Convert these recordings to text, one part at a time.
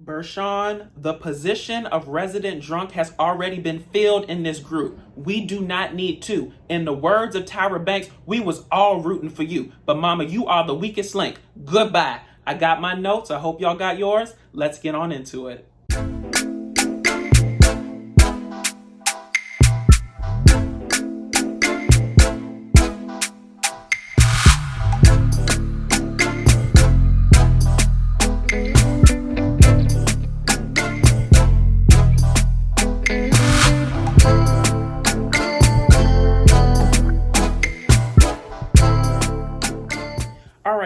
Bershan, the position of resident drunk has already been filled in this group. We do not need to. In the words of Tyra Banks, we was all rooting for you. But mama, you are the weakest link. Goodbye. I got my notes. I hope y'all got yours. Let's get on into it.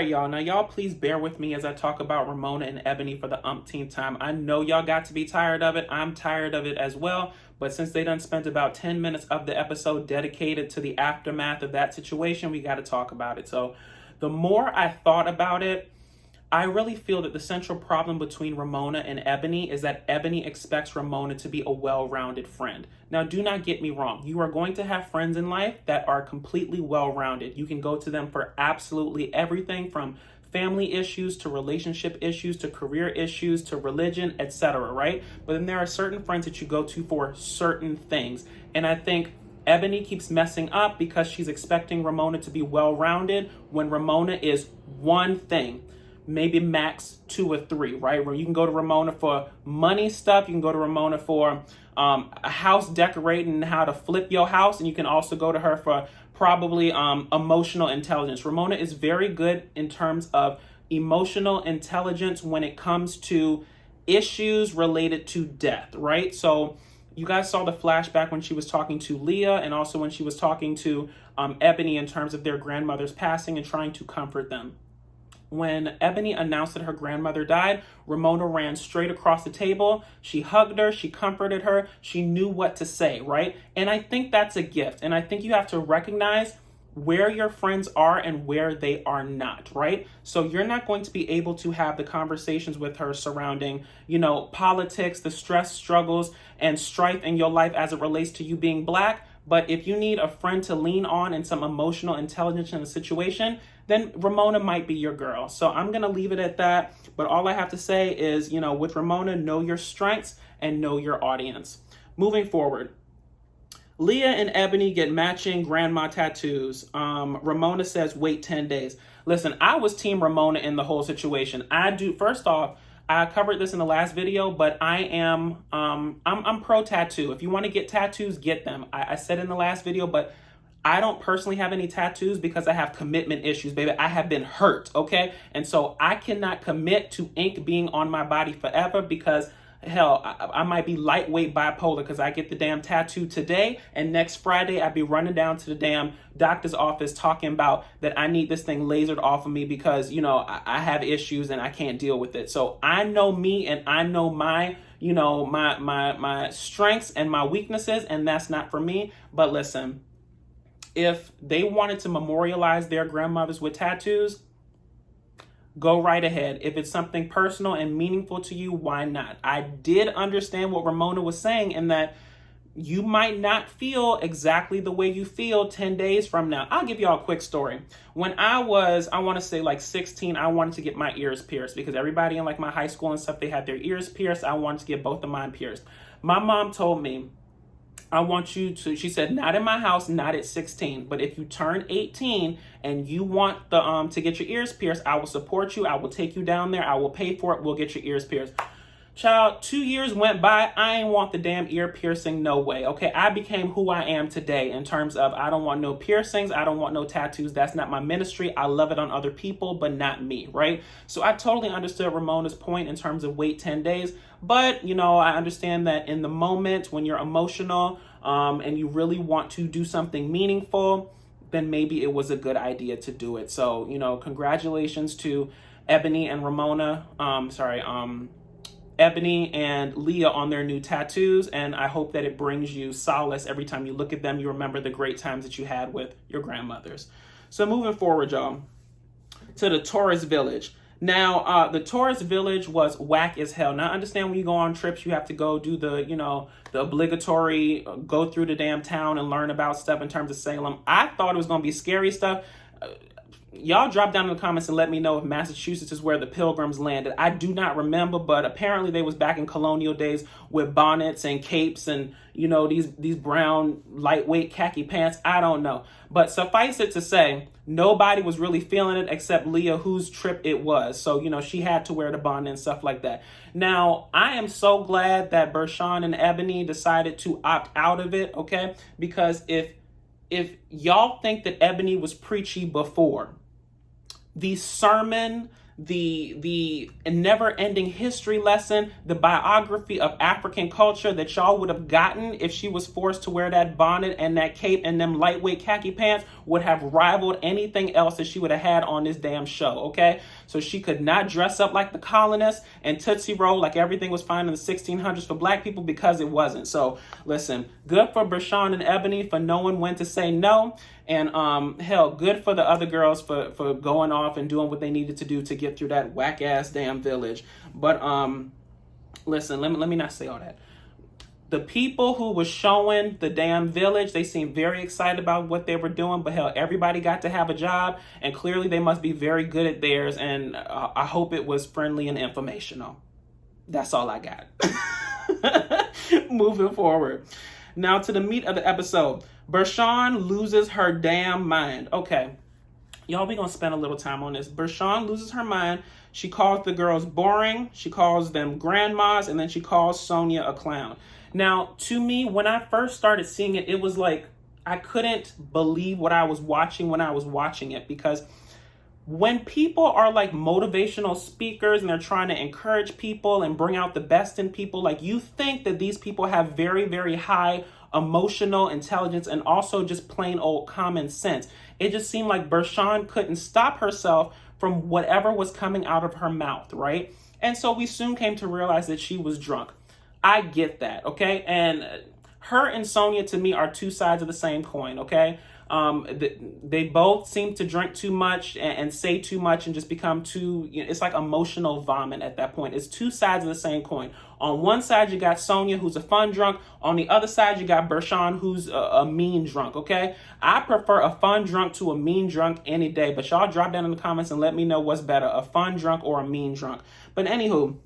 Y'all. Now, y'all please bear with me as I talk about Ramona and Eboni for the umpteenth time. I know y'all got to be tired of it. I'm tired of it as well. But since they done spent about 10 minutes of the episode dedicated to the aftermath of that situation, we got to talk about it. So the more I thought about it, I really feel that the central problem between Ramona and Eboni is that Eboni expects Ramona to be a well-rounded friend. Now, do not get me wrong. You are going to have friends in life that are completely well-rounded. You can go to them for absolutely everything from family issues to relationship issues to career issues to religion, etc., right? But then there are certain friends that you go to for certain things. And I think Eboni keeps messing up because she's expecting Ramona to be well-rounded when Ramona is one thing. Maybe max 2 or 3, right? Where you can go to Ramona for money stuff. You can go to Ramona for a house decorating and how to flip your house. And you can also go to her for probably emotional intelligence. Ramona is very good in terms of emotional intelligence when it comes to issues related to death, right? So you guys saw the flashback when she was talking to Leah and also when she was talking to Eboni in terms of their grandmother's passing and trying to comfort them. When Eboni announced that her grandmother died, Ramona ran straight across the table. She hugged her. She comforted her. She knew what to say, right? And I think that's a gift. And I think you have to recognize where your friends are and where they are not, right? So you're not going to be able to have the conversations with her surrounding, politics, the stress, struggles, and strife in your life as it relates to you being Black. But if you need a friend to lean on and some emotional intelligence in a situation, then Ramona might be your girl. So I'm going to leave it at that. But all I have to say is, with Ramona, know your strengths and know your audience. Moving forward, Leah and Eboni get matching grandma tattoos. Ramona says, wait 10 days. Listen, I was team Ramona in the whole situation. First off, I covered this in the last video, but I'm pro tattoo. If you want to get tattoos, get them. I said in the last video, but I don't personally have any tattoos because I have commitment issues, baby. I have been hurt, okay? And so I cannot commit to ink being on my body forever because, hell, I might be lightweight bipolar because I get the damn tattoo today and next Friday I'd be running down to the damn doctor's office talking about that I need this thing lasered off of me because, I have issues and I can't deal with it. So I know me and I know my strengths and my weaknesses, and that's not for me. But listen, if they wanted to memorialize their grandmothers with tattoos, go right ahead. If it's something personal and meaningful to you, why not? I did understand what Ramona was saying in that you might not feel exactly the way you feel 10 days from now. I'll give y'all a quick story. When I want to say 16, I wanted to get my ears pierced because everybody in my high school and stuff, they had their ears pierced. I wanted to get both of mine pierced. My mom told me, she said, not in my house, not at 16, but if you turn 18 and you want to get your ears pierced, I will support you. I will take you down there. I will pay for it. We'll get your ears pierced. Child, 2 years went by. I ain't want the damn ear piercing. No way. Okay. I became who I am today in terms of, I don't want no piercings. I don't want no tattoos. That's not my ministry. I love it on other people, but not me. Right. So I totally understood Ramona's point in terms of wait 10 days. But, I understand that in the moment when you're emotional and you really want to do something meaningful, then maybe it was a good idea to do it. So, congratulations to Eboni and Ramona. Eboni and Leah on their new tattoos. And I hope that it brings you solace every time you look at them. You remember the great times that you had with your grandmothers. So moving forward, y'all, to the tourist village. Now, the tourist village was whack as hell. Now, I understand when you go on trips, you have to go do the, the obligatory, go through the damn town and learn about stuff in terms of Salem. I thought it was going to be scary stuff. y'all drop down in the comments and let me know if Massachusetts is where the Pilgrims landed. I do not remember, but apparently they was back in colonial days with bonnets and capes and, you know, these brown lightweight khaki pants. I don't know. But suffice it to say, nobody was really feeling it except Leah, whose trip it was. So, you know, she had to wear the bonnet and stuff like that. Now, I am so glad that Bershan and Eboni decided to opt out of it, okay? Because if y'all think that Eboni was preachy before, the sermon, the never-ending history lesson, the biography of African culture that y'all would have gotten if she was forced to wear that bonnet and that cape and them lightweight khaki pants would have rivaled anything else that she would have had on this damn show, okay? So she could not dress up like the colonists and Tootsie Roll like everything was fine in the 1600s for black people, because it wasn't. So listen, good for Bershan and Eboni for knowing when to say no. And hell, good for the other girls for going off and doing what they needed to do to get through that whack ass damn village. But listen, let me not say all that. The people who was showing the damn village, they seemed very excited about what they were doing. But hell, everybody got to have a job, and clearly they must be very good at theirs. And I hope it was friendly and informational. That's all I got. Moving forward. Now to the meat of the episode. Bershan loses her damn mind. Okay, y'all, we gonna spend a little time on this. Bershan loses her mind. She calls the girls boring. She calls them grandmas, and then she calls Sonja a clown. Now, to me, when I first started seeing it, it was like I couldn't believe what I was watching when I was watching it, because when people are like motivational speakers and they're trying to encourage people and bring out the best in people, like, you think that these people have very, very high emotional intelligence and also just plain old common sense. It just seemed like Bershan couldn't stop herself from whatever was coming out of her mouth, right? And so we soon came to realize that she was drunk. I get that, okay? And her and Sonja, to me, are two sides of the same coin, okay? They both seem to drink too much and say too much and just become too, you know, it's like emotional vomit at that point. It's two sides of the same coin. On one side, you got Sonja, who's a fun drunk. On the other side, you got Bershan, who's a mean drunk, okay? I prefer a fun drunk to a mean drunk any day, but y'all drop down in the comments and let me know what's better, a fun drunk or a mean drunk. But anywho,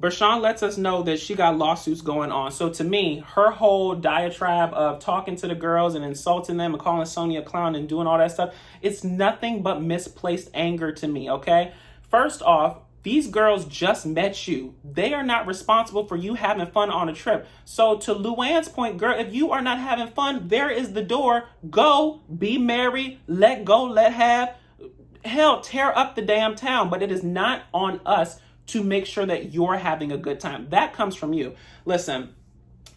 Bershan lets us know that she got lawsuits going on. So to me, her whole diatribe of talking to the girls and insulting them and calling Sonja a clown and doing all that stuff, it's nothing but misplaced anger to me, okay? First off, these girls just met you. They are not responsible for you having fun on a trip. So to Luann's point, girl, if you are not having fun, there is the door. Go, be merry, let go, let have. Hell, tear up the damn town. But it is not on us to make sure that you're having a good time. That comes from you. Listen,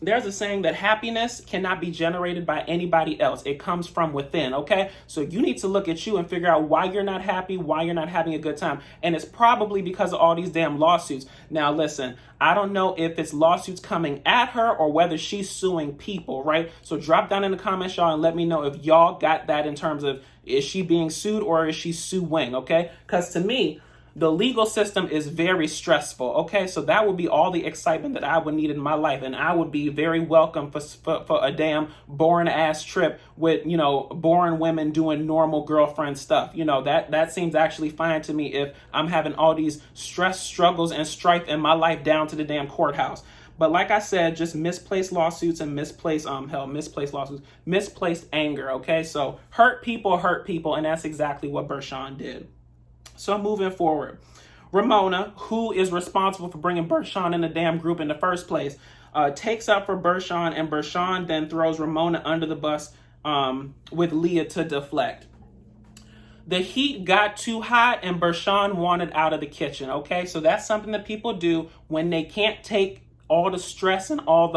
there's a saying that happiness cannot be generated by anybody else. It comes from within, okay? So you need to look at you and figure out why you're not happy, why you're not having a good time. And it's probably because of all these damn lawsuits. Now, listen, I don't know if it's lawsuits coming at her or whether she's suing people, right? So drop down in the comments, y'all, and let me know if y'all got that in terms of, is she being sued or is she suing, okay? Because to me, the legal system is very stressful, okay? So that would be all the excitement that I would need in my life, and I would be very welcome for a damn boring-ass trip with, you know, boring women doing normal girlfriend stuff. You know, that seems actually fine to me if I'm having all these stress, struggles, and strife in my life down to the damn courthouse. But like I said, just misplaced lawsuits and misplaced anger, okay? So hurt people, and that's exactly what Bershan did. So moving forward, Ramona, who is responsible for bringing Bershan in the damn group in the first place, takes up for Bershan, and Bershan then throws Ramona under the bus with Leah to deflect. The heat got too hot and Bershan wanted out of the kitchen, okay? So that's something that people do when they can't take all the stress and all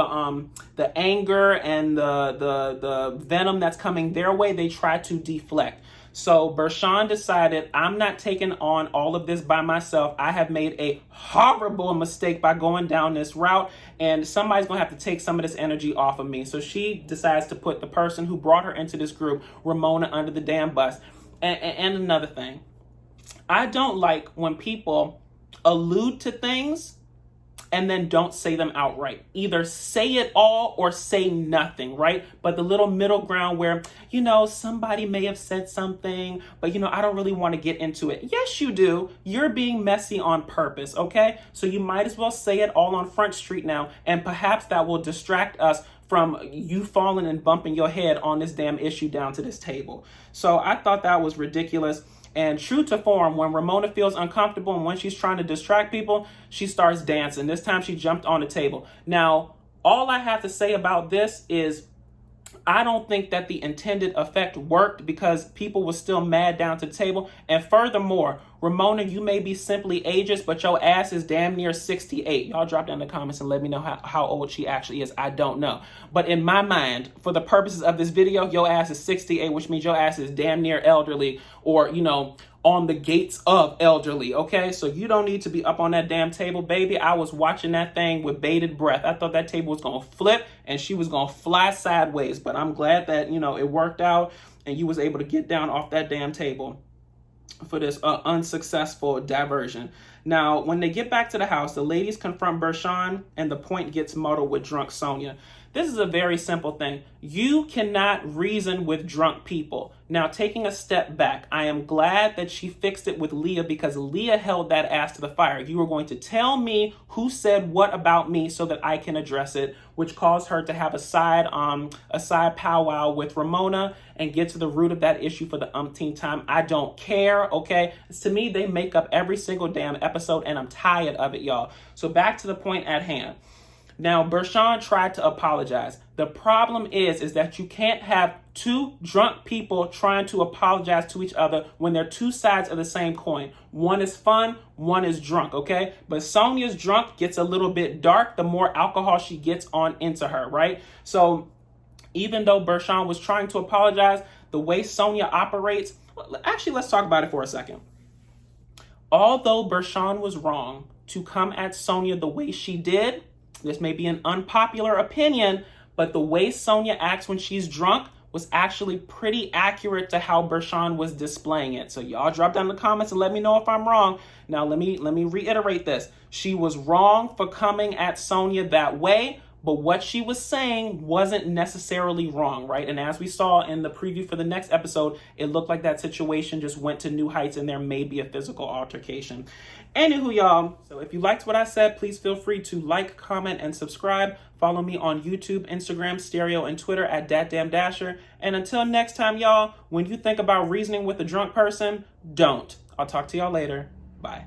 the anger and the venom that's coming their way. They try to deflect. So Bershan decided, I'm not taking on all of this by myself. I have made a horrible mistake by going down this route, and somebody's going to have to take some of this energy off of me. So she decides to put the person who brought her into this group, Ramona, under the damn bus. And another thing, I don't like when people allude to things and then don't say them outright. Either say it all or say nothing, right? But the little middle ground where, somebody may have said something, but I don't really want to get into it. Yes, you do. You're being messy on purpose, okay? So you might as well say it all on Front Street now, and perhaps that will distract us from you falling and bumping your head on this damn issue down to this table. So I thought that was ridiculous. And true to form, when Ramona feels uncomfortable and when she's trying to distract people, she starts dancing. This time she jumped on the table. Now, all I have to say about this is I don't think that the intended effect worked because people were still mad down to the table. And furthermore, Ramona, you may be simply ageist, but your ass is damn near 68. Y'all drop down in the comments and let me know how old she actually is. I don't know. But in my mind, for the purposes of this video, your ass is 68, which means your ass is damn near elderly or, on the gates of elderly, okay? So you don't need to be up on that damn table, baby. I was watching that thing with bated breath. I thought that table was going to flip and she was going to fly sideways, but I'm glad that, it worked out and you was able to get down off that damn table for this unsuccessful diversion. Now, when they get back to the house, the ladies confront Bershan and the point gets muddled with drunk Sonja. This is a very simple thing. You cannot reason with drunk people. Now, taking a step back, I am glad that she fixed it with Leah because Leah held that ass to the fire. You were going to tell me who said what about me so that I can address it, which caused her to have a side powwow with Ramona and get to the root of that issue for the umpteenth time. I don't care, okay? To me, they make up every single damn episode and I'm tired of it, y'all. So back to the point at hand. Now, Bershan tried to apologize. The problem is that you can't have two drunk people trying to apologize to each other when they're two sides of the same coin. One is fun, one is drunk, okay? But Sonja's drunk gets a little bit dark the more alcohol she gets on into her, right? So even though Bershan was trying to apologize, the way Sonja operates, actually, let's talk about it for a second. Although Bershan was wrong to come at Sonja the way she did, this may be an unpopular opinion, but the way Sonja acts when she's drunk was actually pretty accurate to how Bershan was displaying it. So y'all drop down in the comments and let me know if I'm wrong. Now let me reiterate this. She was wrong for coming at Sonja that way, but what she was saying wasn't necessarily wrong, right? And as we saw in the preview for the next episode, it looked like that situation just went to new heights and there may be a physical altercation. Anywho, y'all, so if you liked what I said, please feel free to like, comment, and subscribe. Follow me on YouTube, Instagram, Stereo, and Twitter at DatDamnDasher. And until next time, y'all, when you think about reasoning with a drunk person, don't. I'll talk to y'all later. Bye.